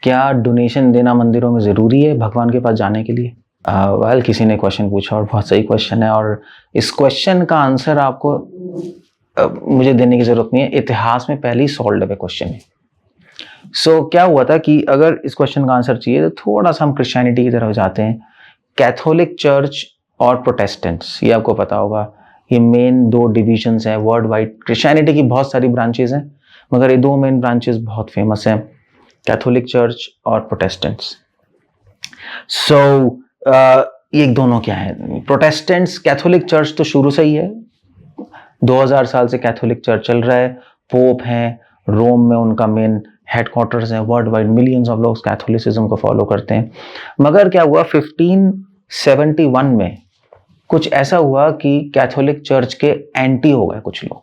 क्या डोनेशन देना मंदिरों में ज़रूरी है भगवान के पास जाने के लिए? किसी ने क्वेश्चन पूछा और बहुत सही क्वेश्चन है, और इस क्वेश्चन का आंसर आपको मुझे देने की ज़रूरत नहीं है, इतिहास में पहले ही सॉल्व है क्वेश्चन है। सो क्या हुआ था कि अगर इस क्वेश्चन का आंसर चाहिए तो थोड़ा सा हम क्रिश्चियनिटी की तरफ जाते हैं। कैथोलिक चर्च और प्रोटेस्टेंट्स, ये आपको पता होगा, ये मेन दो डिविजन्स हैं वर्ल्ड वाइड। क्रिश्चियनिटी की बहुत सारी ब्रांचेज हैं, मगर ये दो मेन ब्रांचेस बहुत फेमस हैं, कैथोलिक चर्च और प्रोटेस्टेंट्स। ये दोनों क्या है? प्रोटेस्टेंट्स, कैथोलिक चर्च तो शुरू से ही है, 2000 साल से कैथोलिक चर्च चल रहा है। पोप हैं, रोम में उनका मेन हेडक्वार्टर्स है, वर्ल्ड वाइड मिलियंस ऑफ लोग कैथोलिसिज्म को फॉलो करते हैं। मगर क्या हुआ, 1571 में कुछ ऐसा हुआ कि कैथोलिक चर्च के एंटी हो गए कुछ लोग,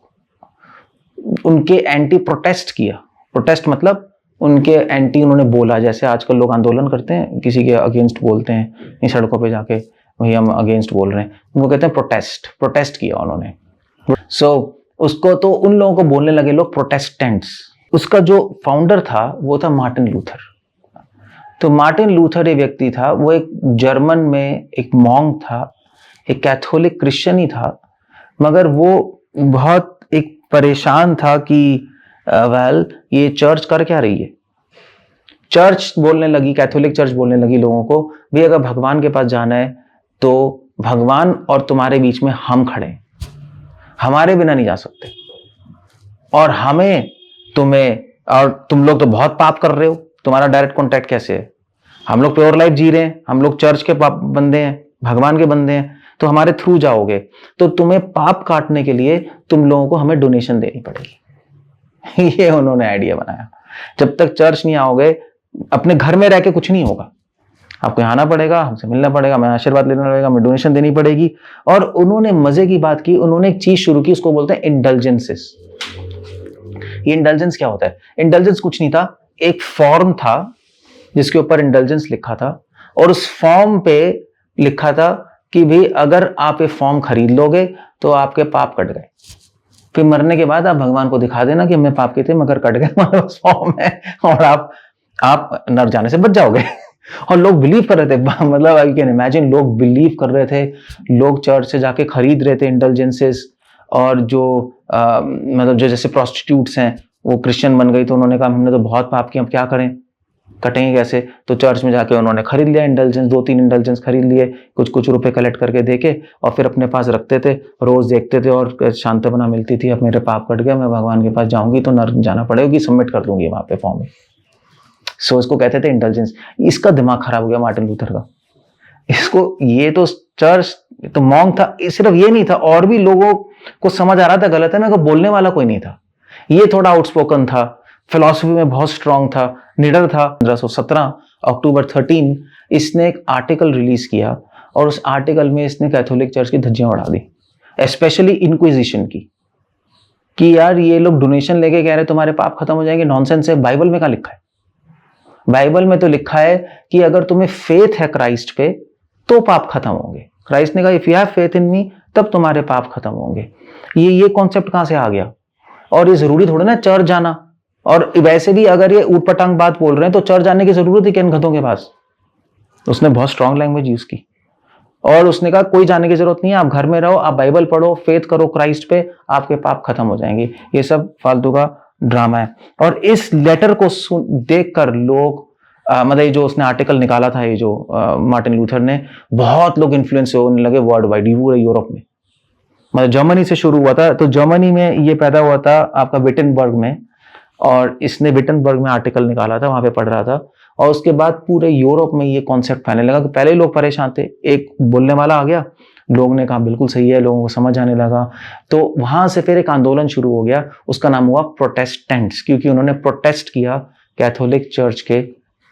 उनके एंटी प्रोटेस्ट किया। प्रोटेस्ट मतलब उनके एंटी उन्होंने बोला, जैसे आजकल लोग आंदोलन करते हैं, किसी के अगेंस्ट बोलते हैं इन सड़कों पे जाके, वही हम अगेंस्ट बोल रहे हैं, वो कहते हैं प्रोटेस्ट किया उन्होंने। उसको तो उन लोगों को बोलने लगे लोग प्रोटेस्टेंट्स। उसका जो फाउंडर था वो था मार्टिन लूथर। तो मार्टिन लूथर एक व्यक्ति था, वो एक जर्मन में एक मॉन्क था, एक कैथोलिक क्रिश्चियन ही था, मगर वो बहुत एक परेशान था कि ये चर्च कर क्या रही है। चर्च बोलने लगी, कैथोलिक चर्च बोलने लगी लोगों को, भी अगर भगवान के पास जाना है तो भगवान और तुम्हारे बीच में हम खड़े, हमारे बिना नहीं जा सकते, और हमें तुम्हें, और तुम लोग तो बहुत पाप कर रहे हो, तुम्हारा डायरेक्ट कॉन्टैक्ट कैसे है? हम लोग प्योर लाइफ जी रहे हैं, हम लोग चर्च के बंदे हैं, भगवान के बंदे हैं, तो हमारे थ्रू जाओगे तो तुम्हें पाप काटने के लिए तुम लोगों को हमें डोनेशन देनी पड़ेगी। ये उन्होंने आइडिया बनाया। जब तक चर्च नहीं आओगे, अपने घर में रह के कुछ नहीं होगा, आपको आना पड़ेगा, हमसे मिलना पड़ेगा, हमें आशीर्वाद लेना पड़ेगा, हमें डोनेशन देनी पड़ेगी। और उन्होंने मजे की बात की, उन्होंने एक चीज शुरू की, उसको बोलते हैं इंडल्जेंसेस। ये इंडल्जेंस क्या होता है? इंडल्जेंस कुछ नहीं था, एक फॉर्म था जिसके ऊपर इंडल्जेंस लिखा था, और उस फॉर्म पे लिखा था कि भाई अगर आप ये फॉर्म खरीद लोगे तो आपके पाप कट गए, फिर मरने के बाद आप भगवान को दिखा देना कि हमने पाप किए थे मगर कट गए, हमारे पास फॉर्म है, और आप नर जाने से बच जाओगे। और लोग बिलीव कर रहे थे, मतलब आई कैन इमेजिन, लोग बिलीव कर रहे थे, लोग चर्च से जाके खरीद रहे थे इंडल्जेंसेस। और जो मतलब जो जैसे प्रोस्टिट्यूट्स हैं, वो क्रिश्चियन बन गई, तो उन्होंने कहा हमने तो बहुत पाप किया, अब क्या करें, कटेंगे कैसे? तो चर्च में जाके उन्होंने खरीद लिया इंडल्जेंस, 2-3 इंडल्जेंस खरीद लिए, कुछ रुपए कलेक्ट करके देके, और फिर अपने पास रखते थे, रोज देखते थे, और शांतपना मिलती थी, अब मेरे पाप कट गया, मैं भगवान के पास जाऊंगी तो नर्क जाना पड़ेगा, सबमिट कर दूंगी वहां पे फॉर्म में। सो इसको कहते थे इंडल्जेंस। इसका दिमाग खराब हो गया मार्टिन लूथर का, इसको, ये तो चर्च तो मॉन्क था, सिर्फ ये नहीं था, और भी लोगों को समझ आ रहा था गलत है, मगर बोलने वाला कोई नहीं था। ये थोड़ा आउटस्पोकन था, फिलॉसफी में बहुत स्ट्रांग था, निडर था। 1517 अक्टूबर 13 इसने एक आर्टिकल रिलीज किया, और उस आर्टिकल में इसने कैथोलिक चर्च की धज्जियां उड़ा दी, स्पेशली इंक्विजिशन की, कि यार ये लोग डोनेशन लेके कह रहे तुम्हारे पाप खत्म हो जाएंगे, नॉनसेंस है। बाइबल में क्या लिखा है? बाइबल में तो लिखा है कि अगर तुम्हें फेथ है क्राइस्ट पे तो पाप खत्म होंगे। क्राइस्ट ने कहा if you have faith in me, तब तुम्हारे पाप खत्म होंगे। ये कॉन्सेप्ट कहां से आ गया? और ये जरूरी थोड़ा ना चर्च जाना, और वैसे भी अगर ये ऊटपटांग बात बोल रहे हैं तो चर्च जाने की जरूरत है किन गधों के पास? उसने बहुत स्ट्रांग लैंग्वेज यूज की, और उसने कहा कोई जाने की जरूरत नहीं है, आप घर में रहो, आप बाइबल पढ़ो, फेथ करो क्राइस्ट पे, आपके पाप खत्म हो जाएंगे। ये सब फालतू का ड्रामा है। और इस लेटर को देखकर लोग, मतलब जो उसने आर्टिकल निकाला था, ये जो मार्टिन लूथर ने, बहुत लोग इन्फ्लुएंस होने लगे वर्ल्ड वाइड, पूरे यूरोप में। मतलब जर्मनी से शुरू हुआ था, तो जर्मनी में ये पैदा हुआ था आपका विटेनबर्ग में, और इसने विटेनबर्ग में आर्टिकल निकाला था, वहां पे पढ़ रहा था, और उसके बाद पूरे यूरोप में ये कॉन्सेप्ट फैलने लगा। कि पहले लोग परेशान थे, एक बोलने वाला आ गया, लोग ने कहा बिल्कुल सही है, लोगों को समझ आने लगा, तो वहां से फिर एक आंदोलन शुरू हो गया, उसका नाम हुआ प्रोटेस्टेंट्स, क्योंकि उन्होंने प्रोटेस्ट किया कैथोलिक चर्च के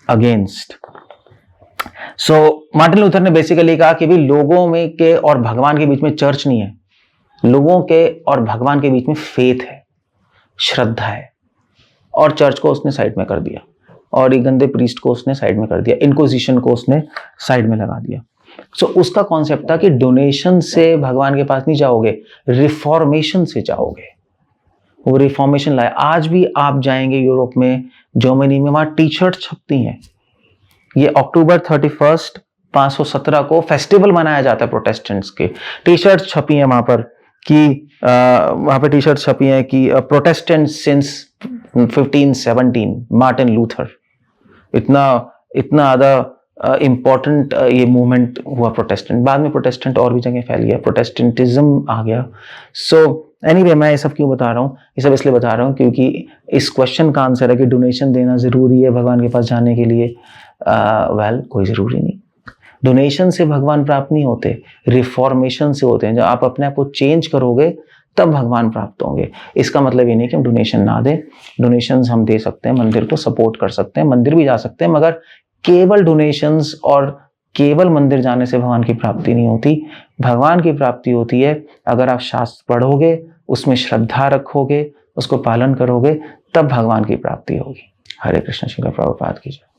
अगेंस्ट। सो मार्टिन लूथर ने बेसिकली कहा कि भी लोगों में के और भगवान के बीच में चर्च नहीं है, लोगों के और भगवान के बीच में फेथ है, श्रद्धा है। और चर्च को उसने साइड में कर दिया, और ये गंदे प्रीस्ट को उसने साइड में कर दिया, इंक्विजिशन को उसने साइड में लगा दिया। सो उसका कॉन्सेप्ट था कि डोनेशन से भगवान के पास नहीं जाओगे, रिफॉर्मेशन से जाओगे। वो रिफॉर्मेशन लाए। आज भी आप जाएंगे यूरोप में, जर्मनी में, वहां टी शर्ट छपती हैं। ये अक्टूबर 31 517 को फेस्टिवल मनाया जाता है प्रोटेस्टेंट्स के। टी शर्ट छपी है वहां पर कि वहां पे टी शर्ट छपी है कि प्रोटेस्टेंट सिंस 1517 मार्टिन लूथर। इतना इतना ज्यादा इंपॉर्टेंट ये मूवमेंट हुआ प्रोटेस्टेंट। बाद में प्रोटेस्टेंट और भी जगह फैल गया, प्रोटेस्टेंटिज्म आ गया। सो एनीवे, मैं ये सब क्यों बता रहा हूँ? ये सब इसलिए बता रहा हूँ क्योंकि इस क्वेश्चन का आंसर है कि डोनेशन देना जरूरी है भगवान के पास जाने के लिए। वेल, कोई जरूरी नहीं। डोनेशन से भगवान प्राप्त नहीं होते, रिफॉर्मेशन से होते हैं। जब आप अपने आप को चेंज करोगे तब भगवान प्राप्त होंगे। इसका मतलब ये नहीं कि हम डोनेशन ना दें। डोनेशंस हम दे सकते हैं, मंदिर को सपोर्ट कर सकते हैं, मंदिर भी जा सकते हैं, मगर केवल डोनेशंस और केवल मंदिर जाने से भगवान की प्राप्ति नहीं होती। भगवान की प्राप्ति होती है अगर आप शास्त्र पढ़ोगे, उसमें श्रद्धा रखोगे, उसको पालन करोगे, तब भगवान की प्राप्ति होगी। हरे कृष्ण। श्रील प्रभुपाद की जय।